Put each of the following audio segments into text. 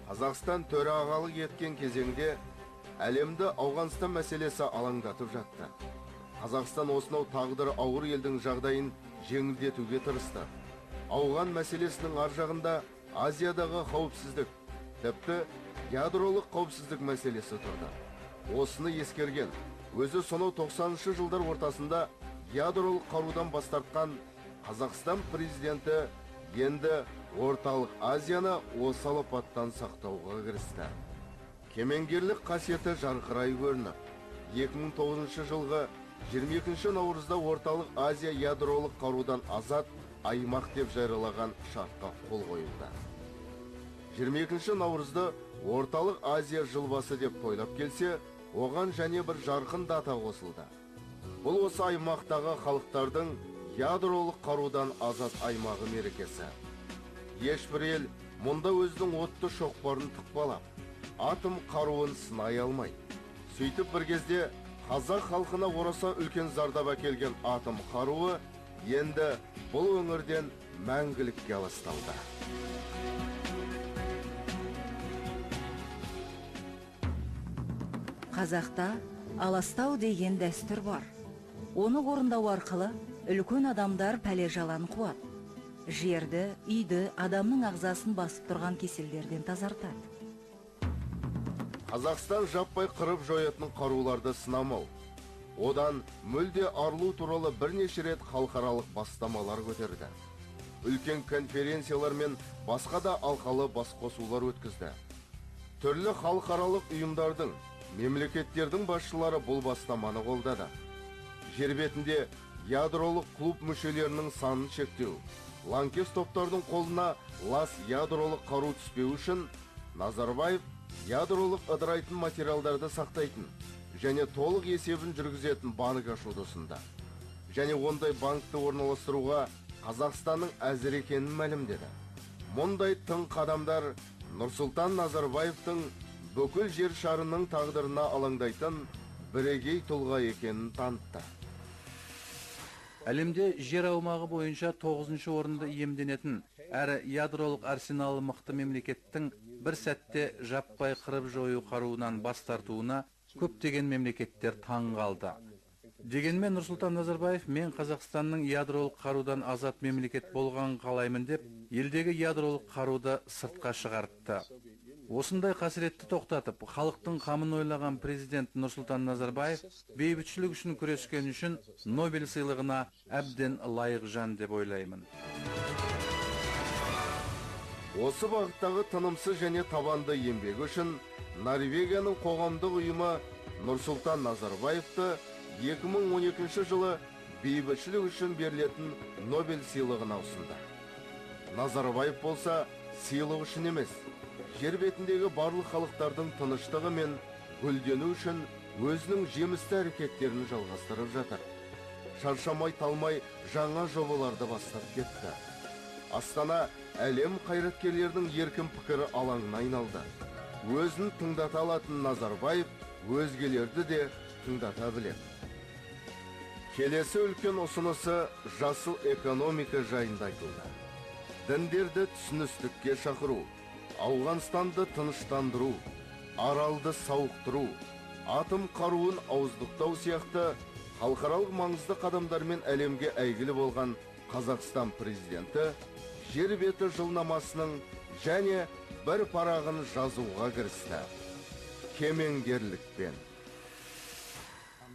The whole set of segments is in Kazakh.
Қазақстан төрағалық еткен кезеңде әлемді Ауғанстан мәселесі алаңдатып жатты. Қазақстан осынау тағдыры ауыр елдің жағдайын жеңілдетуге тырысты. Ауған мәселесінің ар жағында Азиядағы қауіпсіздік, тіпті ядролық қауіпсіздік мәселесі тұрды. Осыны ескерген, өзі сонау 90-шы жылдар ортасында ядролық қарудан бас тартқан Қазақстан президенті енді Орталық Азияны осал апаттан сақтауға кірісті. Кемеңгерлік қасиеті жарқырай көрініп, 2009 жылғы 22 наурызда Орталық Азия ядролық қарудан азат аймақ деп жариялаған шартқа қол қойылды. 22 наурызды Орталық Азия жылбасы деп тойлап келсе, оған және бір жарқын дата қосылды. Бұл осы аймақтағы халықтардың ядролық қарудан азат аймағы мерекесі. Ешбір ел мұнда өзінің отты шоқпарын тықпалап, атом қаруын сынай алмайды. Сөйтіп бір кезде қазақ халқына ораса үлкен зардап әкелген атом қаруы енді бұл өңірден мәңгілікке аласталды. Қазақта аластау деген дәстүр бар. Оны орындау арқылы үлкен адамдар пәле жалан қуады. Жерді, үйді, адамның ағзасын басып тұрған кеселдерден тазартады. Қазақстан жаппай қырып жоятын қаруларды сынамау, одан мүлде арылу туралы бірнеше рет халықаралық бастамалар көтерді. Үлкен конференциялар мен басқа да алқалы басқосулар өткізді. Түрлі халықаралық ұйымдардың, мемлекеттердің басшылары бұл бастаманы қолдады. Жер бетінде ядролық клуб мүшелерінің санын шектеу, лаңкес топтардың қолына лас ядролық қару түспеу үшін Назарбаев ядролық ыдырайтын материалдарды сақтайтын және толық есебін жүргізетін банк ашуды ұсынды. Және ондай банкты орналастыруға Қазақстанның әзір екенін мәлімдеді. Мұндай тың қадамдар Нұрсұлтан Назарбаевтың бүкіл жер шарының тағдырына алаңдайтын бірегей тұлға екенін танытты. Әлемде жер аумағы бойынша 9-шы орынды иемденетін әрі ядролық арсеналы мықты мемлекеттің бір сәтте жаппай қырып жою қаруынан бас тартуына көптеген мемлекеттер таң қалды. Дегенмен Нұрсұлтан Назарбаев мен Қазақстанның ядролық қарудан азат мемлекет болған қалаймын деп, елдегі ядролық қаруды сыртқа шығартты. Осындай қасіретті тоқтатып, халықтың қамын ойлаған президент Нұрсұлтан Назарбаев бейбітшілік үшін күрескен үшін Нобель сыйлығына әбден лайық жан деп ойлаймын. Осы бағыттағы тынымсыз және табанды еңбегі үшін Норвегияның қоғамдық ұйымы Нұрсұлтан Назарбаевты 2012 жылы бейбітшілік үшін берілетін Нобель сыйлығына ұсынды. Назарбаев болса сыйлық үшін емес, жер бетіндегі барлық халықтардың тыныштығы мен гүлдену үшін өзінің жемісті әрекеттерін жалғастырып жатыр. Шаршамай талмай жаңа жобаларды бастап кетті. Астана әлем қайраткерлердің еркін пікірі алаңына айналды. Өзін тыңдата алатын Назарбаев өзгелерді де тыңдата біледі. Келесі үлкен ұсынысы жасыл экономика жайында айтылды. Діндерді түсіністікке шақыру, Ауғанстанды тыныштандыру, аралды сауықтыру, атом қаруын ауыздықтау сияқты халықаралық маңызды қадамдармен әлемге әйгілі болған Қазақстан президенті жер беті жылнамасының және бір парағын жазуға кірісті. Кемеңгерлікпен.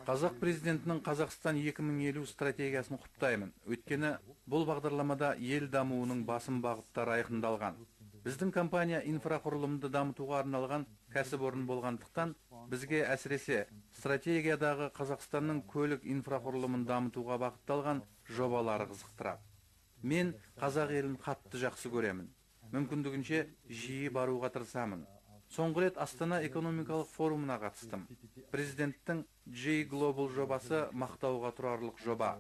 Қазақ президентінің Қазақстан 2050 стратегиясын құптаймын. Өйткені бұл бағдарламада ел дамуының басым бағыттары айқындалған. Біздің компания инфрақұрылымды дамытуға арналған кәсіпорын болғандықтан, бізге әсіресе стратегиядағы Қазақстанның көлік инфрақұрылымын дамытуға бағытталған жобалары қызықтырады. Мен қазақ елін қатты жақсы көремін. Мүмкіндігінше жиі баруға тырысамын. Соңғы рет Астана экономикалық форумына қатыстым. Президенттің J Global жобасы мақтауға тұрарлық жоба.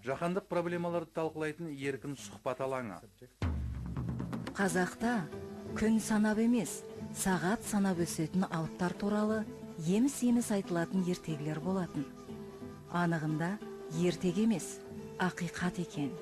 Жаһандық проблемаларды талқылайтын еркін сұхбат алаңы. Қазақта күн санап емес, сағат санап өсетін алыптар туралы еміс-еміс айтылатын ертегілер болатын. Анығында ертегі емес, ақиқат екен.